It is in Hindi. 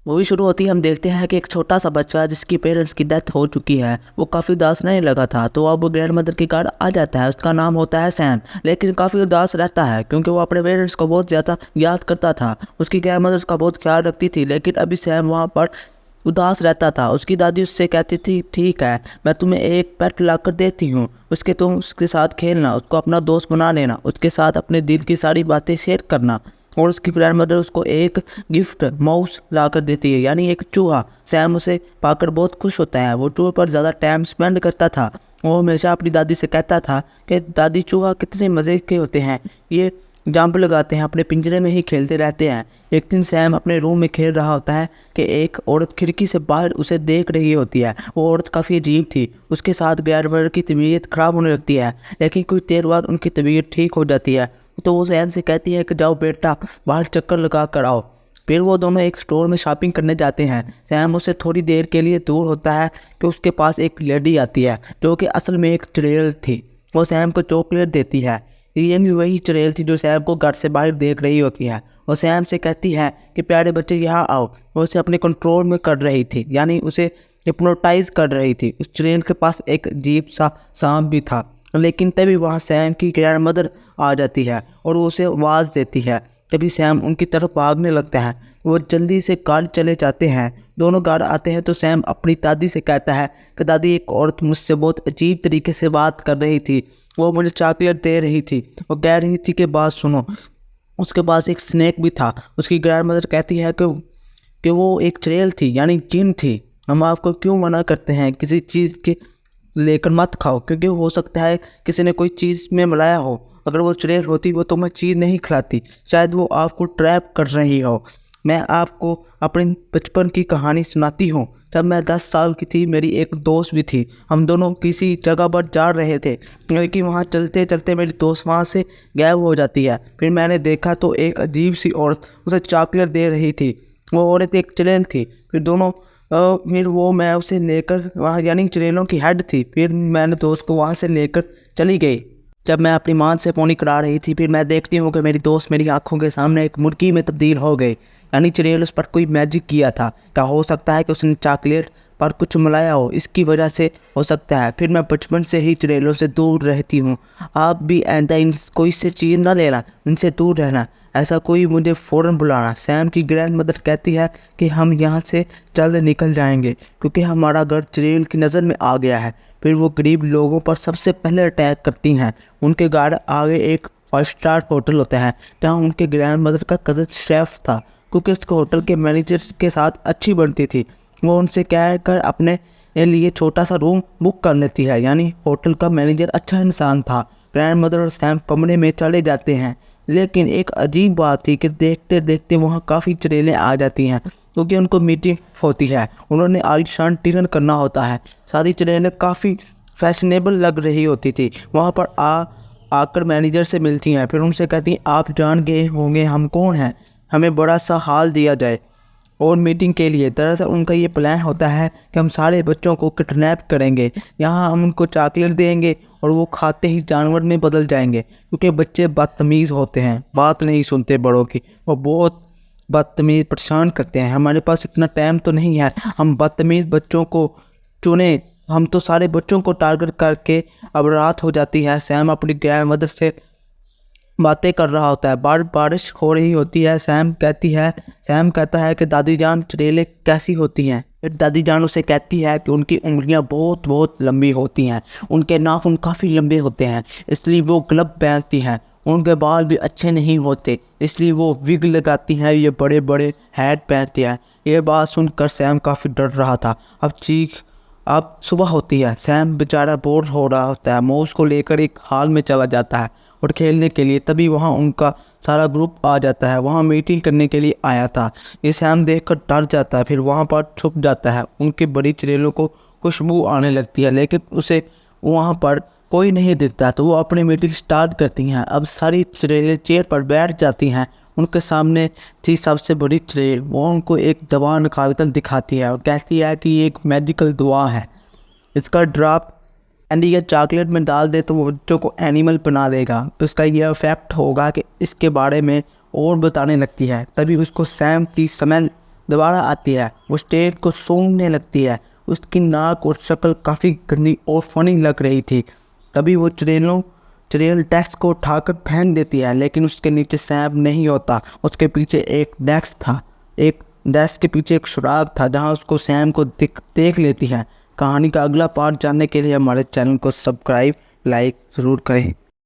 मूवी शुरू होती है, हम देखते हैं कि एक छोटा सा बच्चा जिसकी पेरेंट्स की डेथ हो चुकी है वो काफ़ी उदास रहने लगा था। तो अब ग्रैंड मदर के घर आ जाता है। उसका नाम होता है सैम, लेकिन काफ़ी उदास रहता है क्योंकि वो अपने पेरेंट्स को बहुत ज़्यादा याद करता था। उसकी ग्रैंड मदर उसका बहुत ख्याल रखती थी, लेकिन अभी सैम वहाँ पर उदास रहता था। उसकी दादी उससे कहती थी, ठीक है, मैं तुम्हें एक पेट लाकर देती हूँ, तुम उसके साथ खेलना, उसको अपना दोस्त बना लेना, उसके साथ अपने दिल की सारी बातें शेयर करना। और उसकी ग्रैंड मदर उसको एक गिफ्ट माउस ला कर देती है, यानी एक चूहा। सैम उसे पाकर बहुत खुश होता है। वो चूहे पर ज़्यादा टाइम स्पेंड करता था। वो हमेशा अपनी दादी से कहता था कि दादी, चूहा कितने मज़े के होते हैं, ये जंप लगाते हैं, अपने पिंजरे में ही खेलते रहते हैं। एक दिन सैम अपने रूम में खेल रहा होता है कि एक औरत खिड़की से बाहर उसे देख रही होती है। वो औरत काफ़ी अजीब थी। उसके साथ ग्रैंड मदर की तबीयत ख़राब होने लगती है, लेकिन कुछ देर बाद उनकी तबीयत ठीक हो जाती है। तो वो सैम से कहती है कि जाओ बेटा, बाहर चक्कर लगा कर आओ। फिर वो दोनों एक स्टोर में शॉपिंग करने जाते हैं। सैम उससे थोड़ी देर के लिए दूर होता है कि उसके पास एक लेडी आती है जो कि असल में एक चुड़ैल थी। वो सैम को चॉकलेट देती है। ये भी वही चुड़ैल थी जो सैम को घर से बाहर देख रही होती है। वो सैम से कहती है कि प्यारे बच्चे यहाँ आओ। वो उसे अपने कंट्रोल में कर रही थी, यानी उसे हिप्नोटाइज कर रही थी। उस चुड़ैल के पास एक अजीब सा सांप भी था, लेकिन तभी वहाँ सैम की ग्रैंड मदर आ जाती है और वो उसे आवाज़ देती है। तभी सैम उनकी तरफ भागने लगता है। वो जल्दी से कार चले जाते हैं। दोनों गार्ड आते हैं तो सैम अपनी दादी से कहता है कि दादी, एक औरत मुझसे बहुत अजीब तरीके से बात कर रही थी। वो मुझे चॉकलेट दे रही थी। वो कह रही थी कि बात सुनो, उसके पास एक स्नेक भी था। उसकी ग्रैंड मदर कहती है कि वो एक चुड़ैल थी, यानी जिन थी। हम आपको क्यों मना करते हैं, किसी चीज़ के लेकर मत खाओ, क्योंकि हो सकता है किसी ने कोई चीज़ में मिलाया हो। अगर वो चुड़ैल होती वो तुम्हें चीज़ नहीं खिलाती, शायद वो आपको ट्रैप कर रही हो। मैं आपको अपने बचपन की कहानी सुनाती हूँ। जब मैं 10 साल की थी, मेरी एक दोस्त भी थी। हम दोनों किसी जगह पर जा रहे थे, लेकिन वहाँ चलते चलते मेरी दोस्त वहाँ से गायब हो जाती है। फिर मैंने देखा तो एक अजीब सी औरत उसे चॉकलेट दे रही थी। वो औरत एक चुड़ैल थी। फिर वो मैं उसे लेकर वहाँ, यानी चुड़ैलों की हेड थी। फिर मैंने दोस्त को वहाँ से लेकर चली गई। जब मैं अपनी माँ से फ़ोन करा रही थी, फिर मैं देखती हूँ कि मेरी दोस्त मेरी आंखों के सामने एक मुर्गी में तब्दील हो गई, यानी चुड़ैल उस पर कोई मैजिक किया था। क्या हो सकता है कि उसने चॉकलेट पर कुछ मिलाया हो, इसकी वजह से हो सकता है। फिर मैं बचपन से ही चुड़ैलों से दूर रहती हूँ। आप भी आइंदा कोई से चीज़ ना लेना, इनसे दूर रहना। ऐसा कोई मुझे फ़ौरन बुलाना। सैम की ग्रैंड मदर कहती है कि हम यहाँ से जल्द निकल जाएंगे क्योंकि हमारा घर चुड़ैल की नज़र में आ गया है। फिर वो गरीब लोगों पर सबसे पहले अटैक करती हैं। उनके घर आगे एक 5 स्टार होटल होता है जहाँ उनके ग्रैंड मदर का कज़न शेफ़ था, क्योंकि उस होटल के मैनेजर के साथ अच्छी बनती थी। वो उनसे कह कर अपने लिए छोटा सा रूम बुक कर लेती है, यानी होटल का मैनेजर अच्छा इंसान था। ग्रैंड मदर और सैम कमरे में चले जाते हैं, लेकिन एक अजीब बात थी कि देखते देखते वहाँ काफ़ी चुड़ैलें आ जाती हैं, क्योंकि उनको मीटिंग होती है। उन्होंने आलीशान डिनर करना होता है। सारी चुड़ैलें काफ़ी फैशनेबल लग रही होती थी। वहाँ पर आकर मैनेजर से मिलती हैं। फिर उनसे कहती हैं, आप जान गए होंगे हम कौन हैं, हमें बड़ा सा हाल दिया जाए और मीटिंग के लिए। दरअसल उनका ये प्लान होता है कि हम सारे बच्चों को किडनैप करेंगे। यहाँ हम उनको चॉकलेट देंगे और वो खाते ही जानवर में बदल जाएंगे, क्योंकि बच्चे बदतमीज़ होते हैं, बात नहीं सुनते बड़ों की। वो बहुत बदतमीज़ परेशान करते हैं। हमारे पास इतना टाइम तो नहीं है हम बदतमीज़ बच्चों को चुने। हम तो सारे बच्चों को टारगेट करके। अब रात हो जाती है। सैम अपनी ग्रैंड मदर से बातें कर रहा होता है। बारिश हो रही होती है। सैम कहता है कि दादी जान, चुड़ैलें कैसी होती हैं। फिर दादी जान उसे कहती है कि उनकी उंगलियां बहुत बहुत लंबी होती हैं, उनके नाखून काफ़ी लंबे होते हैं, इसलिए वो ग्लब पहनती हैं। उनके बाल भी अच्छे नहीं होते, इसलिए वो विग लगाती हैं, ये बड़े बड़े हैट पहनती हैं। ये बात सुनकर सैम काफ़ी डर रहा था। अब सुबह होती है। सैम बेचारा बोर हो रहा होता है। माउस को लेकर एक हॉल में चला जाता है और खेलने के लिए। तभी वहाँ उनका सारा ग्रुप आ जाता है। वहाँ मीटिंग करने के लिए आया था। ये सैम देखकर डर जाता है। फिर वहाँ पर छुप जाता है। उनकी बड़ी चुड़ैलों को खुशबू आने लगती है, लेकिन उसे वहाँ पर कोई नहीं दिखता। तो वो अपनी मीटिंग स्टार्ट करती हैं। अब सारी चुड़ैलें चेयर पर बैठ जाती हैं। उनके सामने थी सबसे बड़ी चुड़ैल। वो उनको एक दवा निकाल कर दिखाती है और कहती है कि ये एक मेडिकल दवा है, इसका ड्रॉप कैंडी या चॉकलेट में डाल दे तो वो बच्चों को एनिमल बना देगा। तो इसका यह इफेक्ट होगा कि इसके बारे में और बताने लगती है। तभी उसको सैम की स्मेल दोबारा आती है। वो ट्रेन को सूंघने लगती है। उसकी नाक और शक्ल काफ़ी गंदी और फनी लग रही थी। तभी वो चुड़ैल डेस्क को उठाकर फेंक देती है, लेकिन उसके नीचे सैम नहीं होता। उसके पीछे एक डेस्क था। एक डेस्क के पीछे एक सुराग था जहां उसको सैम को देख लेती है। कहानी का अगला पार्ट जानने के लिए हमारे चैनल को सब्सक्राइब लाइक ज़रूर करें।